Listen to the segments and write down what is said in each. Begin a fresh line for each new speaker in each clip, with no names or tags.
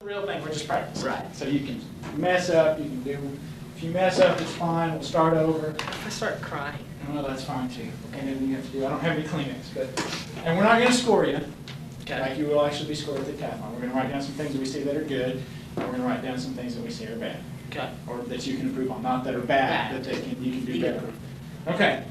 Real thing, we're just practicing.
Right.
So you can mess up, you can do, if you mess up, it's fine, we'll start over.
If I start crying.
Well, that's fine too. Anything you have to do, I don't have any Kleenex, but, and we're not gonna score you, like you will actually be scored at the decathlon. We're gonna write down some things that we see that are good, and we're gonna write down some things that we see are bad.
Okay.
Or that you can improve on, not that are bad, that you can do better. Okay.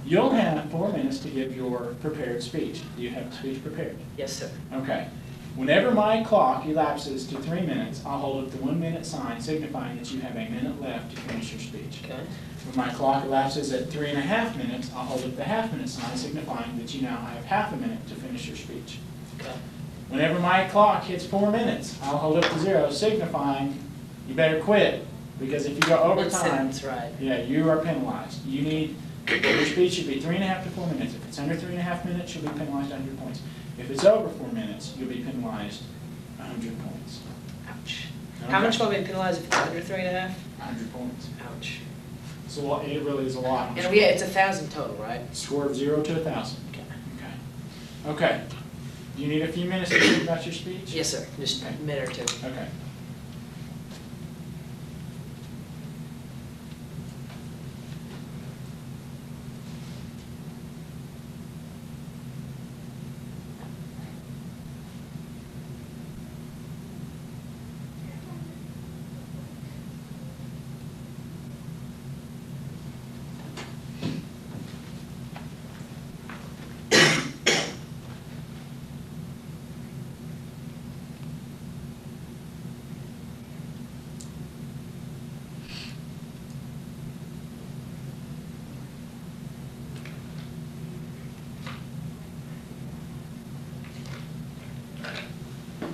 You'll have 4 minutes to give your prepared speech. Do you have a speech prepared?
Yes, sir.
Okay. Whenever my clock elapses to 3 minutes, I'll hold up the 1 minute sign signifying that you have a minute left to finish your speech.
Okay.
When my clock elapses at 3.5 minutes, I'll hold up the half-minute sign signifying that you now have half a minute to finish your speech.
Okay.
Whenever my clock hits 4 minutes, I'll hold up the 0 signifying you better quit, because if you go over time,
right.
yeah, you are penalized. You need, your speech should be 3.5 to 4 minutes. If it's under 3.5 minutes, you'll be penalized 100 points. If it's over 4 minutes, you'll be penalized 100 points.
Ouch.
Okay.
How much will I be penalized if it's under 3.5?
100 points.
Ouch.
So it really is a lot.
And it's 1,000 total, right?
Score of 0 to 1,000.
Okay.
Okay. Okay. Do you need a few minutes to think about your speech?
Yes, sir. Just a minute or two.
Okay.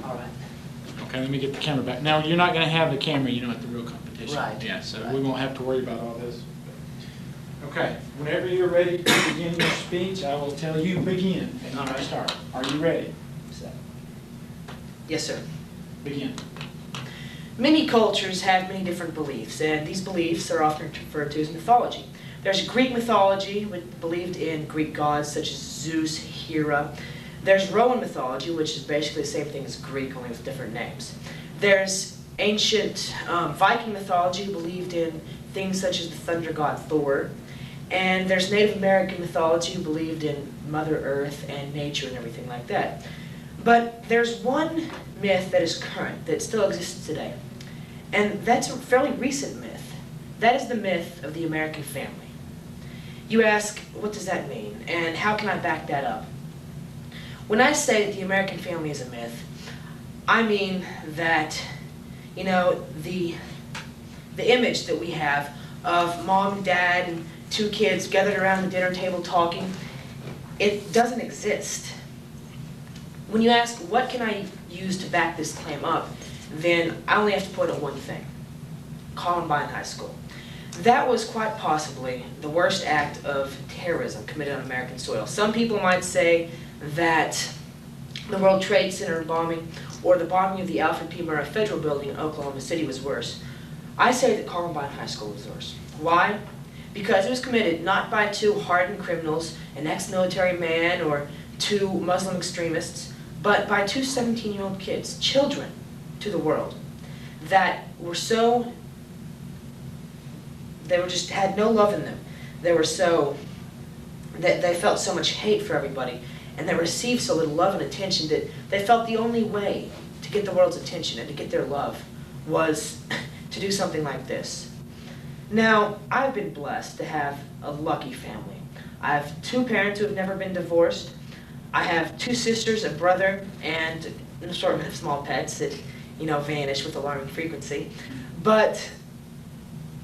All right.
Okay, let me get the camera back. Now, you're not going to have the camera, at the real competition.
Right.
Yeah, so
Right.
we won't have to worry about all this. Okay, whenever you're ready to begin your speech, I will tell you begin, and you
All right.
start. Are you ready?
So. Yes, sir.
Begin.
Many cultures have many different beliefs, and these beliefs are often referred to as mythology. There's Greek mythology, which believed in Greek gods such as Zeus, Hera. There's Roman mythology, which is basically the same thing as Greek, only with different names. There's ancient Viking mythology, believed in things such as the thunder god Thor. And there's Native American mythology, who believed in Mother Earth and nature and everything like that. But there's one myth that is current, that still exists today. And that's a fairly recent myth. That is the myth of the American family. You ask, what does that mean? And how can I back that up? When I say that the American family is a myth, I mean that, the image that we have of mom, dad, and 2 kids gathered around the dinner table talking, it doesn't exist. When you ask, what can I use to back this claim up, then I only have to point at one thing: Columbine High School. That was quite possibly the worst act of terrorism committed on American soil. Some people might say that the World Trade Center bombing or the bombing of the Alfred P. Murrah Federal Building in Oklahoma City was worse. I say that Columbine High School was worse. Why? Because it was committed not by 2 hardened criminals, an ex-military man, or 2 Muslim extremists, but by 2 17-year-old kids, children to the world, that were so, they were just had no love in them. They were so, that they felt so much hate for everybody, and they received so little love and attention that they felt the only way to get the world's attention and to get their love was to do something like this. Now, I've been blessed to have a lucky family. I have 2 parents who have never been divorced. I have 2 sisters, a brother, and an assortment of small pets that, vanish with alarming frequency. But,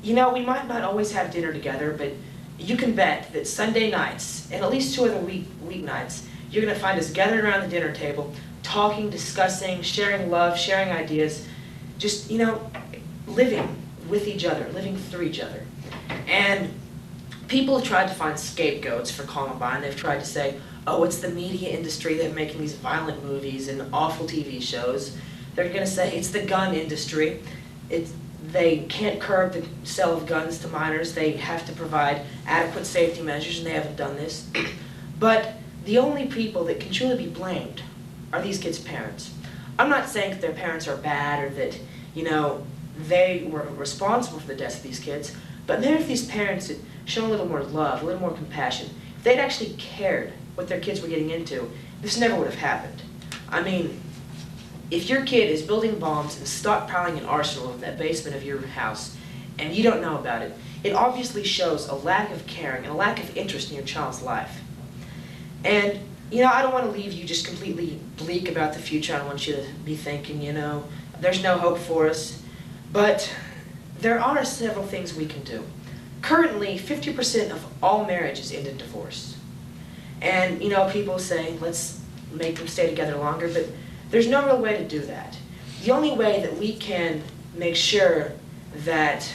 we might not always have dinner together, but you can bet that Sunday nights, and at least 2 other weeknights, you're going to find us gathered around the dinner table, talking, discussing, sharing love, sharing ideas, just, living with each other, living through each other. And people have tried to find scapegoats for Columbine. They've tried to say, oh, it's the media industry that's making these violent movies and awful TV shows. They're going to say it's the gun industry. They can't curb the sale of guns to minors. They have to provide adequate safety measures, and they haven't done this. But the only people that can truly be blamed are these kids' parents. I'm not saying that their parents are bad or that, you know, they were responsible for the deaths of these kids, but maybe if these parents had shown a little more love, a little more compassion, if they'd actually cared what their kids were getting into, this never would have happened. I mean, if your kid is building bombs and stockpiling an arsenal in that basement of your house, and you don't know about it, it obviously shows a lack of caring and a lack of interest in your child's life. And, you know, I don't want to leave you just completely bleak about the future. I don't want you to be thinking, you know, there's no hope for us. But there are several things we can do. Currently, 50% of all marriages end in divorce. And, you know, people say, let's make them stay together longer, but there's no real way to do that. The only way that we can make sure that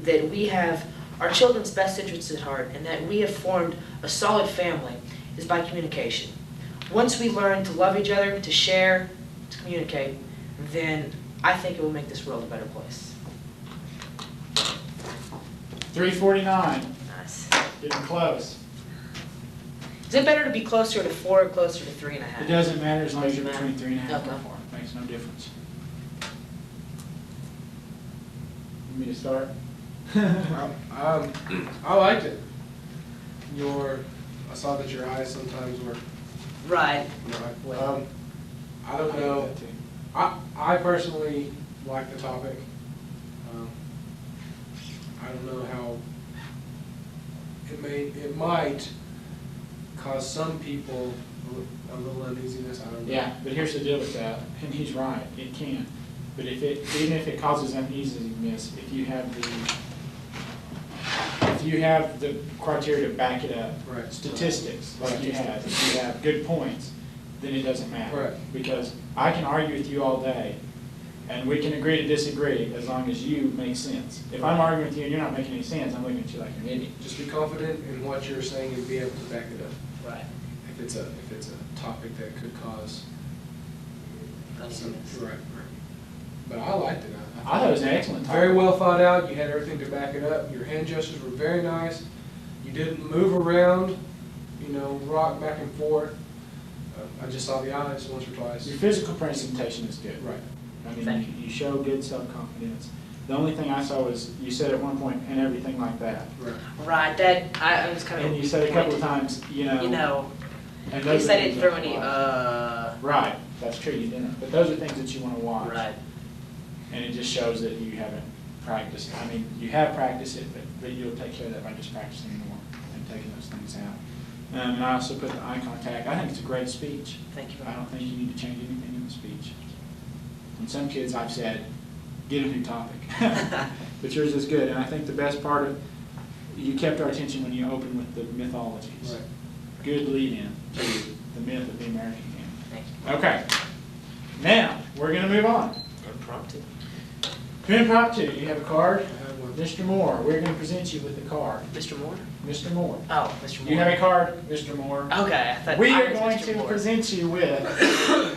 we have our children's best interests at heart and that we have formed a solid family is by communication. Once we learn to love each other, to share, to communicate, then I think it will make this world a better place.
3:49.
Nice.
Getting close.
Is it better to be closer to 4 or closer to 3.5?
It doesn't matter as long as you're between 3.5
Okay.
and 4. It makes no difference. You want me to start?
I liked it. I saw that your eyes sometimes were,
Right.
you know, I don't know. I personally like the topic. I don't know how it might cause some people a little uneasiness. I don't know.
Yeah, but here's the deal with that, and he's right, it can. But even if it causes uneasiness, if you have the criteria to back it up,
Right.
statistics like you have, if you have good points, then it doesn't matter.
Right.
Because I can argue with you all day, and we can agree to disagree as long as you make sense. If I'm arguing with you and you're not making any sense, I'm looking at you like you're an idiot.
Just be confident in what you're saying and be able to back it up.
Right.
If it's a topic that could cause some, right. But I liked it.
I thought it was an excellent topic.
Very well thought out. You had everything to back it up. Your hand gestures were very nice. You didn't move around, you know, rock back and forth. I just saw the eyes once or twice.
Your physical presentation is good.
Right.
I mean,
Thank
you show good self-confidence. The only thing I saw was, you said at one point, and everything like that.
Right.
Right, that, I was kind of.
And you said a couple of times, you know.
You know,
and
you
those are
said
things
it
that
through any,
you watch. Right, that's true, you didn't. But those are things that you want to watch.
right.
And it just shows that you haven't practiced. I mean, you have practiced it, but you'll take care of that by just practicing more and taking those things out. And I also put the eye contact. I think it's a great speech.
Thank you.
I don't think you need to change anything in the speech. And some kids I've said, get a new topic. But yours is good. And I think the best part of, you kept our attention when you opened with the mythologies.
Right.
Good lead in to the myth of the American game.
Thank you.
Okay. Now, we're going to move on.
Impromptu.
Impromptu, you have a card?
I have one.
Mr. Moore, we're going to present you with a card.
Mr. Moore?
Mr. Moore.
Oh, Mr. Moore.
You have a card, Mr. Moore.
Okay, I thought.
We
I
are
was
going
Mr.
to
Moore.
present you with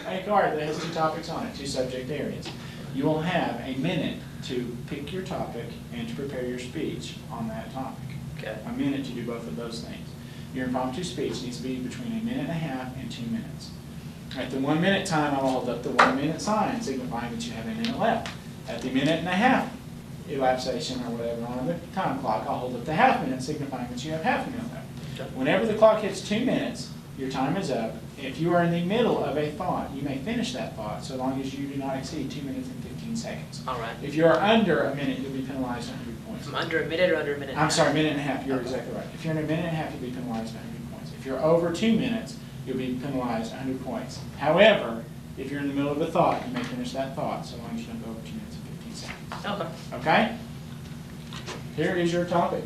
a card that has 2 topics on it, 2 subject areas. You will have a minute to pick your topic and to prepare your speech on that topic.
Okay.
A minute to do both of those things. Your impromptu speech needs to be between 1.5 minutes and 2 minutes. At the 1 minute time, I will hold up the 1 minute sign signifying that you have a minute left. At the 1.5 minute elapsation or whatever on the time clock, I'll hold up the half minute signifying that you have half a minute left.
Okay.
Whenever the clock hits 2 minutes, your time is up. If you are in the middle of a thought, you may finish that thought so long as you do not exceed 2 minutes and 15 seconds.
All right.
If you are under a minute, you'll be penalized 100 points.
I'm under a minute or under a minute?
I'm sorry, 1.5 minutes, you're
Okay.
exactly right. If you're in a 1.5 minutes, you'll be penalized 100 points. If you're over 2 minutes, you'll be penalized 100 points. However, if you're in the middle of a thought, you may finish that thought so long as you don't go over 2 minutes and 15 seconds.
Okay.
Okay? Here is your topic.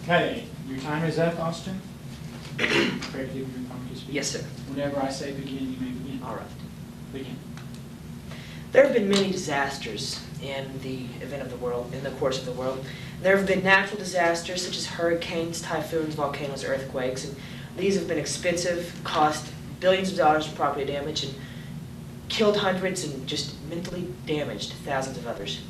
Okay, your time is up, Austin. Prepared to give your impromptu speech?
Yes, sir.
Whenever I say begin, you may begin.
All right.
Begin.
There have been many disasters in the in the course of the world. There have been natural disasters such as hurricanes, typhoons, volcanoes, earthquakes, and these have been expensive, cost billions of dollars in property damage, and killed hundreds and just mentally damaged thousands of others.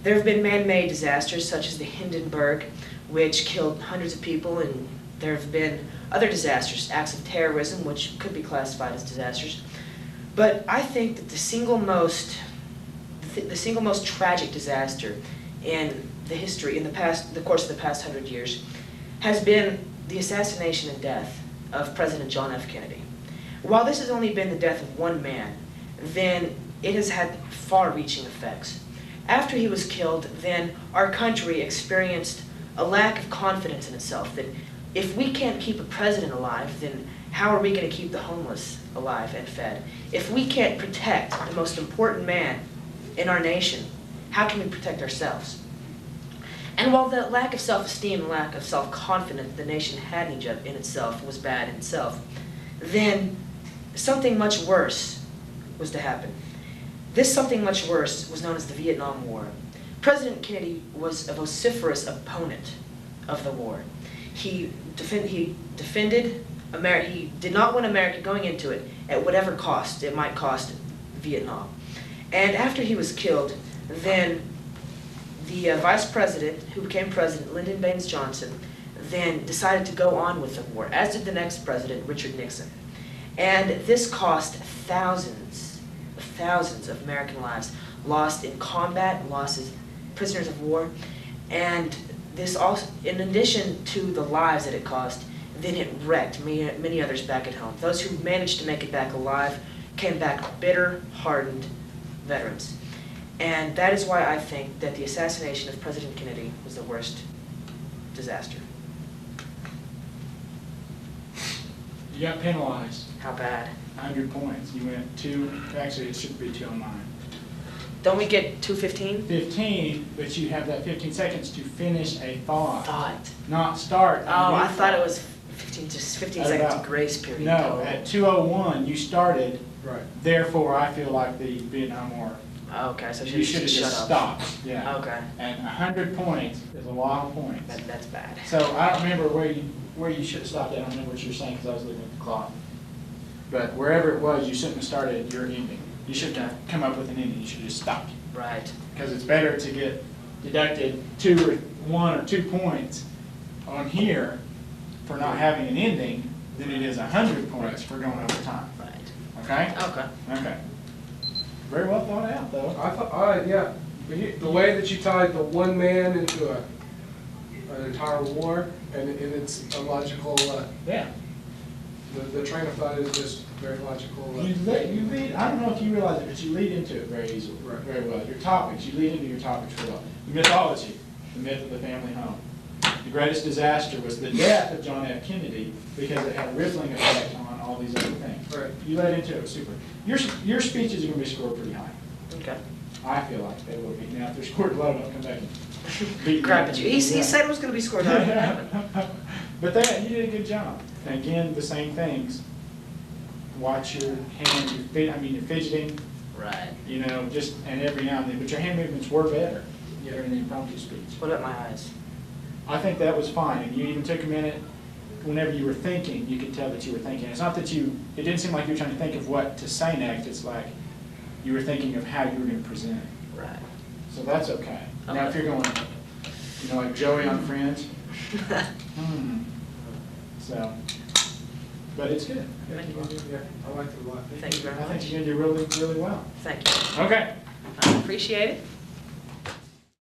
There have been man-made disasters such as the Hindenburg, which killed hundreds of people, and there have been other disasters, acts of terrorism, which could be classified as disasters. But I think that the single most tragic disaster in the history, in the course of the past 100 years, has been the assassination and death of President John F. Kennedy. While this has only been the death of one man, then it has had far-reaching effects. After he was killed, then our country experienced a lack of confidence in itself, that if we can't keep a president alive, then how are we going to keep the homeless alive and fed? If we can't protect the most important man in our nation, how can we protect ourselves? And while the lack of self-esteem and lack of self-confidence the nation had in itself was bad in itself, then something much worse was to happen. This something much worse was known as the Vietnam War. President Kennedy was a vociferous opponent of the war. He defended America. He did not want America going into it at whatever cost it might cost Vietnam. And after he was killed, then the vice president, who became president, Lyndon Baines Johnson, then decided to go on with the war, as did the next president, Richard Nixon. And this cost thousands of American lives lost in combat, losses, prisoners of war, and this also, in addition to the lives that it cost, then it wrecked many others back at home. Those who managed to make it back alive came back bitter, hardened veterans. And that is why I think that the assassination of President Kennedy was the worst disaster.
You got penalized.
How bad?
100 points. You went actually it should be 209.
Don't we get 215?
15, but you have that 15 seconds to finish a thought.
Thought.
Not start.
Oh, I thought it was 15 seconds of grace period.
No,
total.
at 2:01 you started.
Right.
Therefore, I feel like the Vietnam War.
Okay, so
You should have
shut
just
up.
stopped. Yeah.
Okay.
And 100 points is a lot of points.
That's bad.
So I don't remember where you should have stopped at. I don't remember what you were saying because I was looking at the clock. But wherever it was, you shouldn't have started your ending. You shouldn't have come up with an ending. You should have just stopped.
Right.
Because it's better to get deducted 1 or 2 points on here for not having an ending than it is 100 points for going over time.
Right.
Okay?
Okay.
Okay. Very well thought out, though.
I thought, yeah, but the way that you tied the one man into an entire war, and it's a logical,
Yeah.
the train of thought is just very logical.
You lead, I don't know if you realize it, but you lead into it very easily,
Right.
very well. Your topics, you lead into your topics very well. The mythology, the myth of the family home. The greatest disaster was the death of John F. Kennedy because it had a rippling effect on all these other things.
Right.
You led into it, it was super. Your speeches are going to be scored pretty high.
Okay.
I feel like they will be. Now, if they're scored low, don't come back and beat me.
Crap at you. He said it was going to be scored high.
But you did a good job. And again, the same things. Watch your hand, you're fidgeting,
Right.
and every now and then, but your hand movements were better
Yeah.
during the impromptu speech.
What about my eyes?
I think that was fine, and you even took a minute, whenever you were thinking, you could tell that you were thinking. It's not that it didn't seem like you were trying to think of what to say next, it's like you were thinking of how you were going to present it.
Right.
So that's okay. Now, if you're going, like Joey on Friends, so, but it's good.
Thank you.
Yeah, I liked it a lot.
Thank you very
I think
much.
you're going to do really, really well.
Thank you.
Okay.
I appreciate it.